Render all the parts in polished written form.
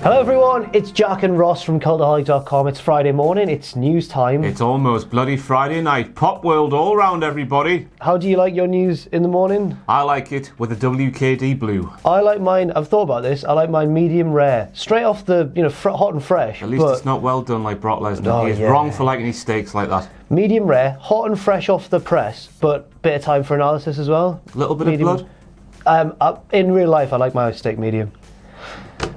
Hello everyone, it's Jack and Ross from Cultaholic.com. It's Friday morning, it's news time. It's almost bloody Friday night. Pop world all round, everybody. How do you like your news in the morning? I like it with the WKD blue. I like mine, I've thought about this, I like mine medium rare. Straight off the, hot and fresh. At least it's not well done like Brock Lesnar. He's wrong for liking his steaks like that. Medium rare, hot and fresh off the press, but bit of time for analysis as well. A little bit of blood? In real life, I like my steak medium.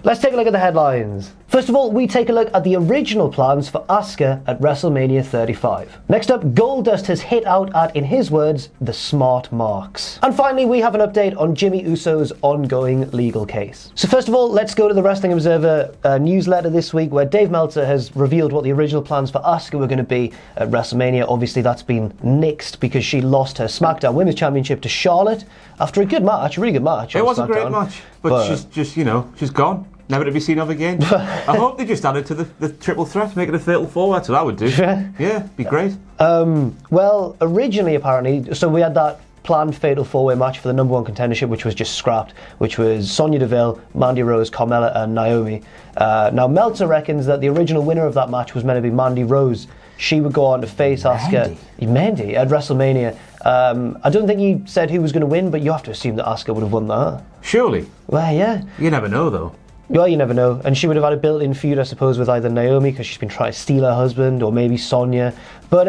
Let's take a look at the headlines. First of all, we take a look at the original plans for Asuka at WrestleMania 35. Next up, Goldust has hit out at, in his words, the smart marks. And finally, we have an update on Jimmy Uso's ongoing legal case. So first of all, let's go to the Wrestling Observer newsletter this week, where Dave Meltzer has revealed what the original plans for Asuka were going to be at WrestleMania. Obviously, that's been nixed because she lost her SmackDown Women's Championship to Charlotte after a good match, a really good match. It was a great match, but she's just, she's gone. Never to be seen of again. I hope they just added to the triple threat, make it a fatal four. That's what I would do. Yeah, be great. Well, originally, apparently, so we had that planned fatal four-way match for the number one contendership, which was just scrapped, which was Sonya Deville, Mandy Rose, Carmella, and Naomi. Now, Meltzer reckons that the original winner of that match was meant to be Mandy Rose. She would go on to face Asuka. Mandy at WrestleMania. I don't think he said who was going to win, but you have to assume that Asuka would have won that. Surely. Well, yeah. You never know, though. Well, you never know. And she would have had a built-in feud, I suppose, with either Naomi, because she's been trying to steal her husband, or maybe Sonya. But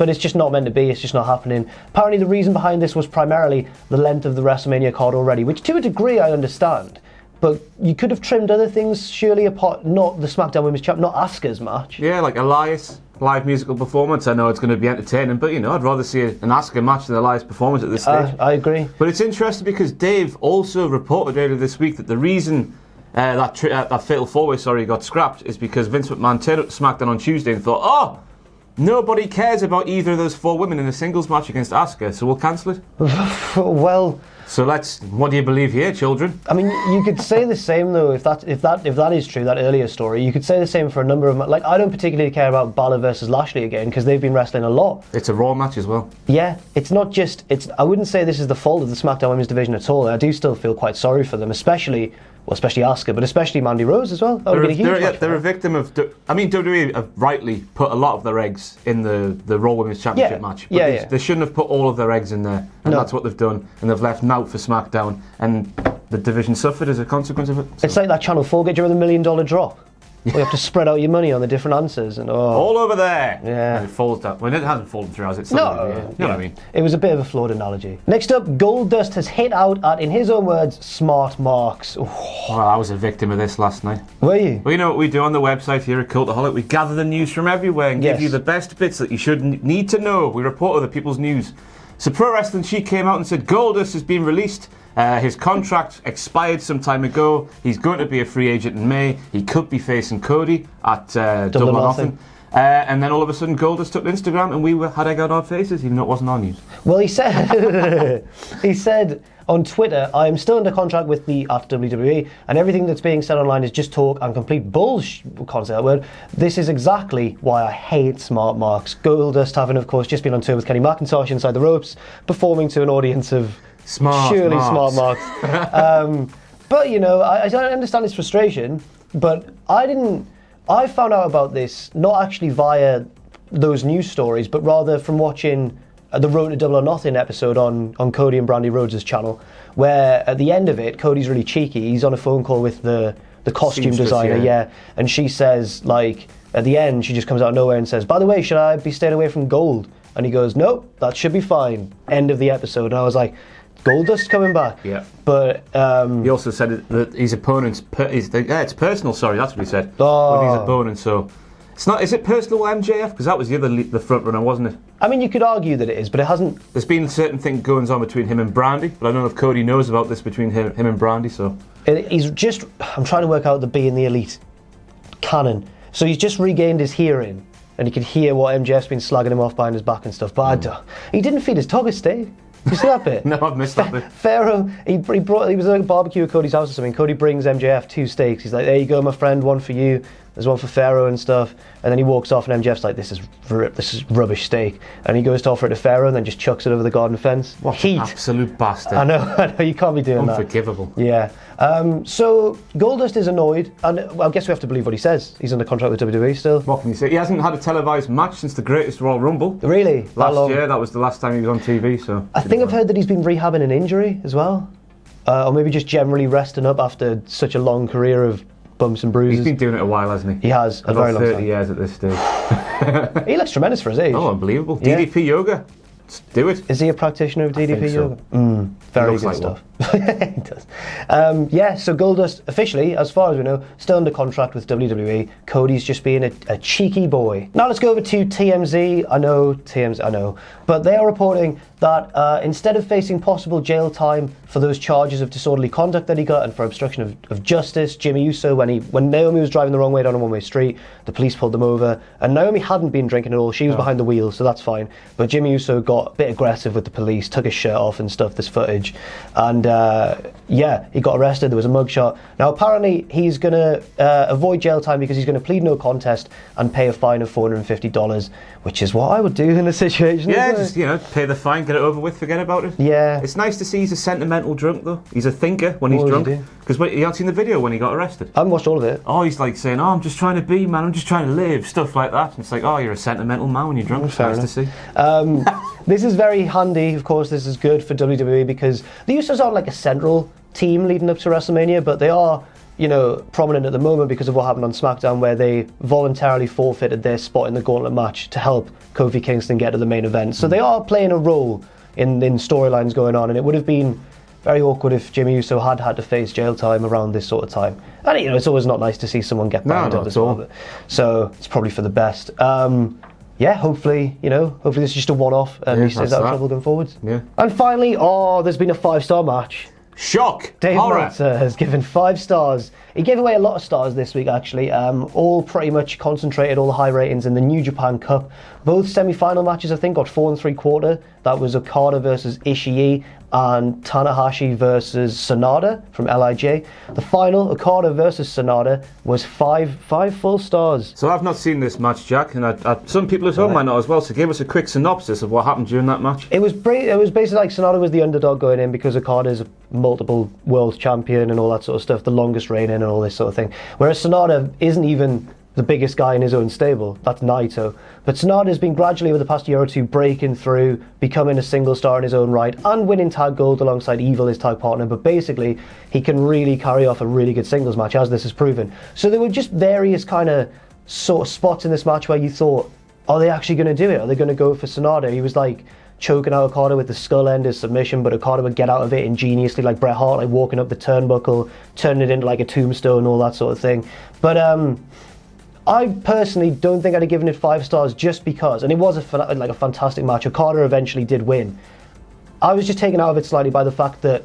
it's just not meant to be. It's just not happening. Apparently, the reason behind this was primarily the length of the WrestleMania card already, which to a degree I understand. But you could have trimmed other things, surely, apart, not the SmackDown Women's Champ, not Asuka's match. Yeah, like Elias, live musical performance. I know it's going to be entertaining, but, I'd rather see an Asuka match than Elias performance at this stage. I agree. But it's interesting because Dave also reported earlier this week that the reason that fatal four-way, got scrapped is because Vince McMahon turned up to SmackDown on Tuesday and thought, nobody cares about either of those four women in a singles match against Asuka, so we'll cancel it. Well... So what do you believe here, children? I mean, you could say the same though, if that is true, that earlier story. You could say the same for a number of I don't particularly care about Balor versus Lashley again because they've been wrestling a lot. It's a Raw match as well. Yeah, it's not just. I wouldn't say this is the fault of the SmackDown Women's division at all. I do still feel quite sorry for them, especially Asuka, but especially Mandy Rose as well. They're a victim of. WWE have rightly put a lot of their eggs in the Raw Women's Championship match. But they shouldn't have put all of their eggs in there, and that's what they've done. And they've left out for SmackDown, and the division suffered as a consequence of it. So. It's like that Channel 4 get you with $1 million drop. You have to spread out your money on the different answers and all over there. Yeah, and it falls down. Well, it hasn't fallen through, has it? You know what I mean? It was a bit of a flawed analogy. Next up, Goldust has hit out at, in his own words, smart marks. Well, I was a victim of this last night. Were you? Well, you know what we do on the website here at Cultaholic? We gather the news from everywhere and give you the best bits that you should need to know. We report other people's news. So Pro Wrestling Sheet came out and said Goldust has been released. His contract expired some time ago. He's going to be a free agent in May. He could be facing Cody at Double or Nothing. And then all of a sudden Goldust took to Instagram and we had egg on our faces, even though it wasn't our news. Well, he said on Twitter, I am still under contract with the WWE and everything that's being said online is just talk and complete bullshit. Can't say that word. This is exactly why I hate smart marks. Goldust having, of course, just been on tour with Kenny McIntosh inside the ropes, performing to an audience of smart marks. But, I don't understand his frustration, but I found out about this not actually via those news stories, but rather from watching the Road to Double or Nothing episode on Cody and Brandy Rhodes' channel, where at the end of it, Cody's really cheeky. He's on a phone call with the costume designer, and she says, at the end, she just comes out of nowhere and says, by the way, should I be staying away from gold? And he goes, nope, that should be fine. End of the episode. And I was like, Goldust coming back. Yeah. But he also said that his opponent's it's personal. Sorry, that's what he said. With his opponent. So it's not. Is it personal with MJF? Because that was the front runner, wasn't it? I mean, you could argue that it is, but it hasn't. There's been certain things going on between him and Brandy, but I don't know if Cody knows about this between him and Brandy. So he's just. I'm trying to work out the B in the Elite canon. So he's just regained his hearing, and he could hear what MJF's been slagging him off behind his back and stuff. But he didn't feed his dog a steak. You see that bit? No, I've missed that bit. Pharaoh, he was at a barbecue at Cody's house or something. Cody brings MJF 2 steaks. He's like, there you go, my friend, one for you. There's one for Pharaoh and stuff. And then he walks off, and MJF's like, this is rubbish steak. And he goes to offer it to Pharaoh and then just chucks it over the garden fence. What Heat. an absolute bastard. I know, you can't be doing that. Unforgivable. Yeah. So Goldust is annoyed, and I guess we have to believe what he says. He's under contract with WWE still. What can you say? He hasn't had a televised match since the greatest Royal Rumble. Really? Last year, that was the last time he was on TV, so... I think I've heard that he's been rehabbing an injury as well. Or maybe just generally resting up after such a long career of bumps and bruises. He's been doing it a while, hasn't he? He has, a very long time. 30 years at this stage. He looks tremendous for his age. Oh, unbelievable. Yeah. DDP Yoga. Let's do it. Is he a practitioner of DDP Yoga? So. Very good stuff. He does. So Goldust, officially, as far as we know, still under contract with WWE. Cody's just being a cheeky boy. Now let's go over to TMZ. I know. But they are reporting that instead of facing possible jail time for those charges of disorderly conduct that he got and for obstruction of justice, Jimmy Uso, when Naomi was driving the wrong way down a one-way street, the police pulled them over. And Naomi hadn't been drinking at all. She was behind the wheel, so that's fine. But Jimmy Uso got a bit aggressive with the police, took his shirt off and stuff, this footage. And he got arrested. There was a mugshot. Now apparently he's going to avoid jail time because he's going to plead no contest and pay a fine of $450, which is what I would do in a situation. Yeah, just pay the fine, get it over with, forget about it. Yeah. It's nice to see he's a sentimental drunk though. He's a thinker when he's drunk. Because you haven't seen the video when he got arrested. I haven't watched all of it. Oh, he's like saying, I'm just trying to be, man, I'm just trying to live, stuff like that. And it's like, oh, you're a sentimental man when you're drunk. It's nice to see. This is very handy, of course. This is good for WWE because the Usos aren't like a central team leading up to WrestleMania, but they are, prominent at the moment because of what happened on SmackDown, where they voluntarily forfeited their spot in the gauntlet match to help Kofi Kingston get to the main event. So they are playing a role in storylines going on, and it would have been very awkward if Jimmy Uso had to face jail time around this sort of time. And it's always not nice to see someone get banged up as well. So it's probably for the best. Hopefully this is just a one-off and he stays out of trouble going forwards. Yeah. And finally, there's been a 5-star match. Shock! Dave Meltzer has given 5 stars. He gave away a lot of stars this week, actually. All pretty much concentrated, all the high ratings in the New Japan Cup. Both semi-final matches, I think, got 4 3/4. That was Okada versus Ishii and Tanahashi versus Sonata from LIJ. The final, Okada versus Sonata, was 5 full stars. So I've not seen this match, Jack, and some people at home might not as well. So give us a quick synopsis of what happened during that match. It was basically like Sonata was the underdog going in because Okada's a multiple world champion and all that sort of stuff, the longest reigning and all this sort of thing. Whereas Sonata isn't even the biggest guy in his own stable. That's Naito. But Sonata's been gradually over the past year or two breaking through, becoming a single star in his own right, and winning tag gold alongside Evil, his tag partner. But basically, he can really carry off a really good singles match, as this has proven. So there were just various kind of sort of spots in this match where you thought, are they actually going to do it? Are they going to go for Sonata? He was like choking out Okada with the skull end, his submission, but Okada would get out of it ingeniously, like Bret Hart, like walking up the turnbuckle, turning it into like a tombstone, all that sort of thing. But I personally don't think I'd have given it 5 stars just because, and it was a fantastic match. Okada eventually did win. I was just taken out of it slightly by the fact that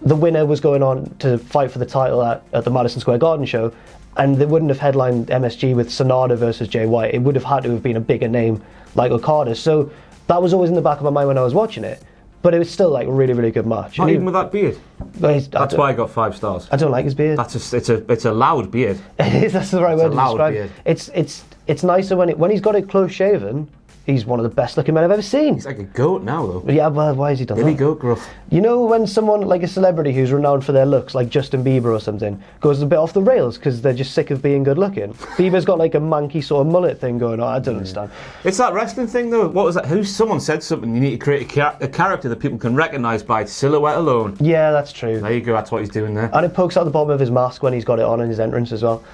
the winner was going on to fight for the title at the Madison Square Garden show, and they wouldn't have headlined MSG with Sonata versus Jay White. It would have had to have been a bigger name like Okada. So that was always in the back of my mind when I was watching it. But it was still like a really, really good match. Not even with that beard. That's why I got 5 stars. I don't like his beard. It's a loud beard. It is. That's the right word to describe it. It's nicer when he's got it close shaven. He's one of the best looking men I've ever seen. He's like a goat now, though. Yeah, well, why has he done that? Billy Goat gruff. You know when someone, like a celebrity who's renowned for their looks, like Justin Bieber or something, goes a bit off the rails because they're just sick of being good looking? Bieber's got like a manky sort of mullet thing going on. I don't understand. It's that wrestling thing, though. What was that? Someone said something. You need to create a character that people can recognise by silhouette alone. Yeah, that's true. There you go. That's what he's doing there. And it pokes out the bottom of his mask when he's got it on in his entrance as well.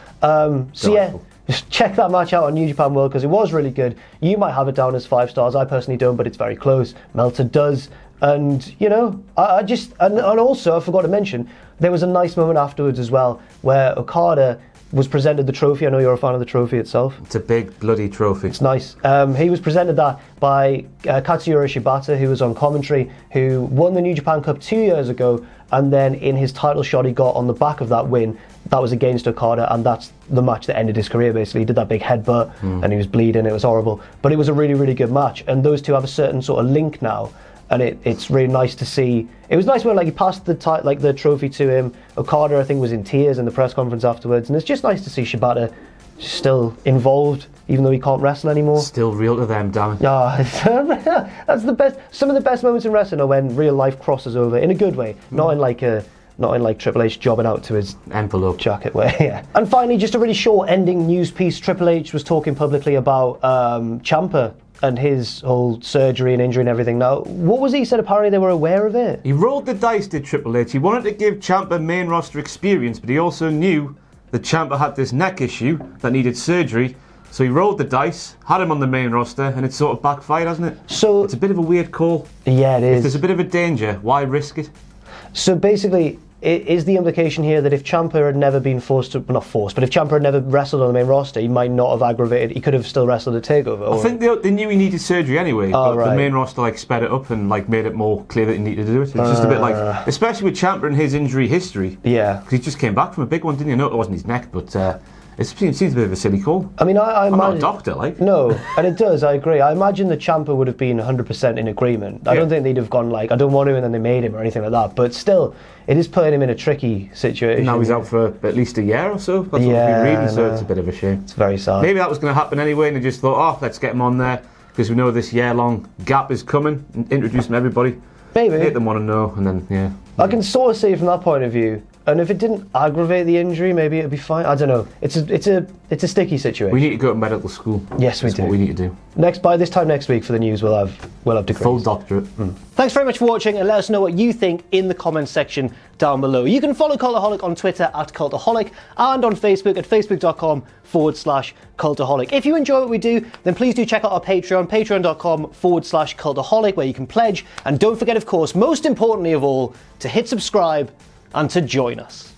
Just check that match out on New Japan World because it was really good. You might have it down as 5 stars. I personally don't, but it's very close. Meltzer does. And, and also, I forgot to mention, there was a nice moment afterwards as well where Okada was presented the trophy. I know you're a fan of the trophy itself. It's a big bloody trophy. It's nice. He was presented that by Katsuyori Shibata, who was on commentary, who won the New Japan Cup 2 years ago, and then in his title shot he got on the back of that win, that was against Okada, and that's the match that ended his career basically. He did that big headbutt and he was bleeding, it was horrible. But it was a really, really good match, and those two have a certain sort of link now, and it's really nice to see. It was nice when he passed the trophy to him. Okada, I think, was in tears in the press conference afterwards, and it's just nice to see Shibata still involved, even though he can't wrestle anymore. Still real to them, damn it. That's the best. Some of the best moments in wrestling are when real life crosses over in a good way, not in like Triple H jobbing out to his envelope jacket way. Yeah. And finally, just a really short ending news piece. Triple H was talking publicly about Ciampa and his whole surgery and injury and everything. Now, what was he said? Apparently they were aware of it. He rolled the dice, did Triple H. He wanted to give Ciampa main roster experience, but he also knew that Ciampa had this neck issue that needed surgery. So he rolled the dice, had him on the main roster, and it's sort of backfired, hasn't it? So it's a bit of a weird call. Yeah, it is. If there's a bit of a danger, why risk it? So basically, is the implication here that if Ciampa had never been forced to, not forced, but if Ciampa had never wrestled on the main roster, he might not have aggravated, he could have still wrestled a TakeOver? I think they knew he needed surgery anyway, but right. The main roster like sped it up and like made it more clear that he needed to do it. It's just a bit like, especially with Ciampa and his injury history. Yeah. Because he just came back from a big one, didn't you? No, it wasn't his neck, but it seems a bit of a silly call. I mean, I'm not a doctor, like. No, and it does, I agree. I imagine that Ciampa would have been 100% in agreement. I don't think they'd have gone like, I don't want to, and then they made him or anything like that. But still, it is putting him in a tricky situation. Now he's out for at least a year or so. That's what we've been reading, so it's a bit of a shame. It's very sad. Maybe that was going to happen anyway, and they just thought, oh, let's get him on there, because we know this year-long gap is coming, and introduce him to everybody. Maybe. Make them want to know, and then, yeah. I can sort of see it from that point of view. And if it didn't aggravate the injury, maybe it'd be fine. I don't know. It's a sticky situation. We need to go to medical school. Yes, we do. That's what we need to do. By this time next week for the news, we'll have degrees. Full doctorate. Thanks very much for watching, and let us know what you think in the comments section down below. You can follow Cultaholic on Twitter @Cultaholic and on Facebook at facebook.com/Cultaholic. If you enjoy what we do, then please do check out our Patreon, patreon.com/Cultaholic, where you can pledge. And don't forget, of course, most importantly of all, to hit subscribe and to join us.